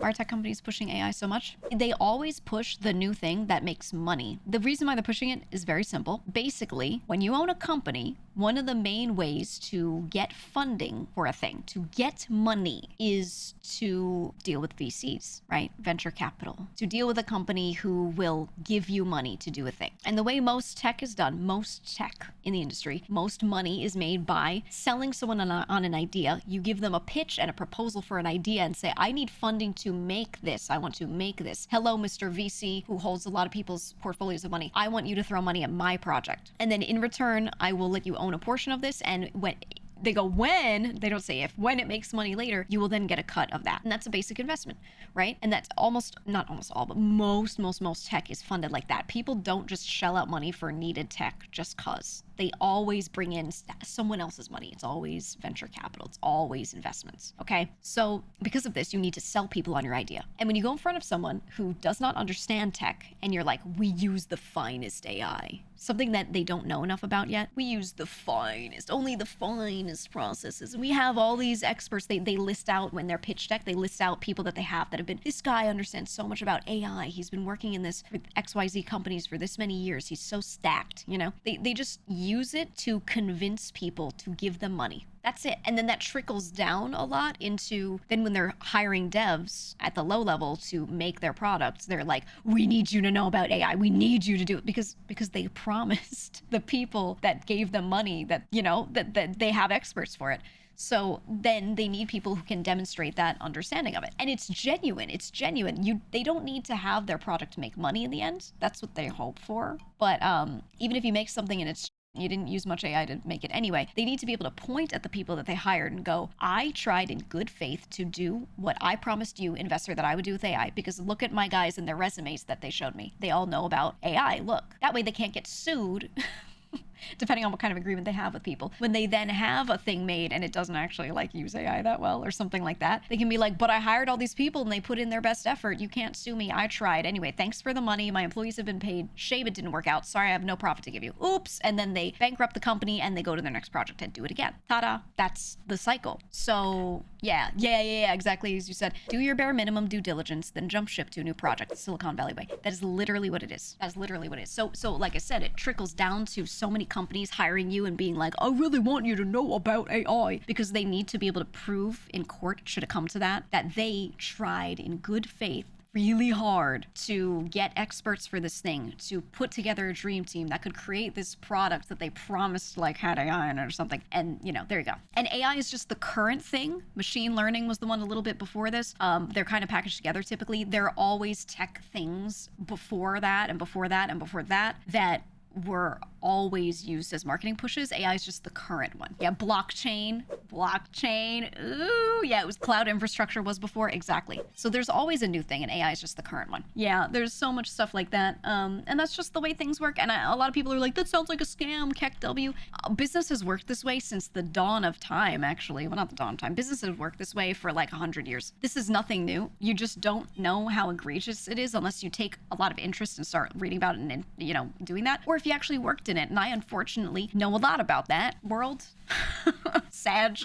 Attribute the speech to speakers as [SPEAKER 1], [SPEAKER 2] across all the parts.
[SPEAKER 1] are tech companies pushing AI so much? They always push the new thing that makes money. The reason why they're pushing it is very simple. Basically, when you own a company, one of the main ways to get funding for a thing, to get money, is to deal with VCs, right? Venture capital. To deal with a company who will give you money to do a thing. And the way most tech is done, most tech in the industry, most money is made by selling someone on an idea. You give them a pitch and a proposal for an idea and say, I need funding to make this. I want to make this. Hello, Mr. VC, who holds a lot of people's portfolios of money. I want you to throw money at my project. And then in return, I will let you own a portion of this. And when they go when, they don't say if, when it makes money later, you will then get a cut of that. And that's a basic investment, right? And that's not almost all, but most tech is funded like that. People don't just shell out money for needed tech just cause. They always bring in someone else's money. It's always venture capital. It's always investments. Okay. So because of this, you need to sell people on your idea. And when you go in front of someone who does not understand tech and you're like, we use the finest AI, something that they don't know enough about yet. We use the finest, only the finest processes. And we have all these experts. They list out when they're pitch deck, they list out people that they have that have been, this guy understands so much about AI. He's been working in this with XYZ companies for this many years. He's so stacked, you know, they just use it to convince people to give them money. That's it. And then that trickles down a lot into then when they're hiring devs at the low level to make their products, they're like, we need you to know about AI. We need you to do it because they promised the people that gave them money that, you know, that they have experts for it. So then they need people who can demonstrate that understanding of it. And it's genuine. It's genuine. They don't need to have their product make money in the end. That's what they hope for. But even if you make something and you didn't use much AI to make it anyway, they need to be able to point at the people that they hired and go, I tried in good faith to do what I promised you, investor, that I would do with AI, because look at my guys and their resumes that they showed me. They all know about AI. Look, that way they can't get sued depending on what kind of agreement they have with people. When they then have a thing made and it doesn't actually like use AI that well or something like that, they can be like, but I hired all these people and they put in their best effort. You can't sue me. I tried. Anyway, thanks for the money. My employees have been paid. Shame it didn't work out. Sorry, I have no profit to give you. Oops. And then they bankrupt the company and they go to their next project and do it again. Ta-da. That's the cycle. So yeah, exactly as you said. Do your bare minimum due diligence, then jump ship to a new project, the Silicon Valley way. That is literally what it is. That's literally what it is. So like I said, it trickles down to so many companies hiring you and being like, I really want you to know about AI, because they need to be able to prove in court, should it come to that they tried in good faith really hard to get experts for this thing, to put together a dream team that could create this product that they promised like had AI in it or something. And you know, there you go. And AI is just the current thing. Machine learning was the one a little bit before this. They're kind of packaged together typically. There are always tech things before that and before that and before that were always used as marketing pushes. AI is just the current one. Yeah, blockchain. Ooh, yeah, it was cloud infrastructure was before. Exactly. So there's always a new thing and AI is just the current one. Yeah, there's so much stuff like that. And that's just the way things work. And a lot of people are like, that sounds like a scam, KEKW. Business has worked this way since the dawn of time, actually. Well, not the dawn of time. Business has worked this way for like 100 years. This is nothing new. You just don't know how egregious it is unless you take a lot of interest and start reading about it and, you know, doing that. Or if you actually worked in it. And I unfortunately know a lot about that world. Sag.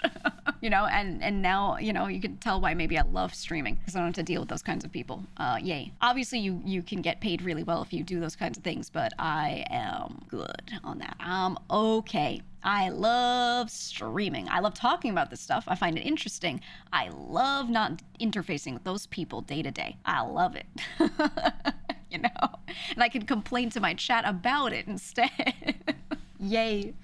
[SPEAKER 1] You know, and now, you know, you can tell why maybe I love streaming, because I don't have to deal with those kinds of people. Yay. Obviously you can get paid really well if you do those kinds of things, but I am good on that. I'm okay. I love streaming. I love talking about this stuff. I find it interesting. I love not interfacing with those people day to day. I love it. You know, and I can complain to my chat about it instead. Yay.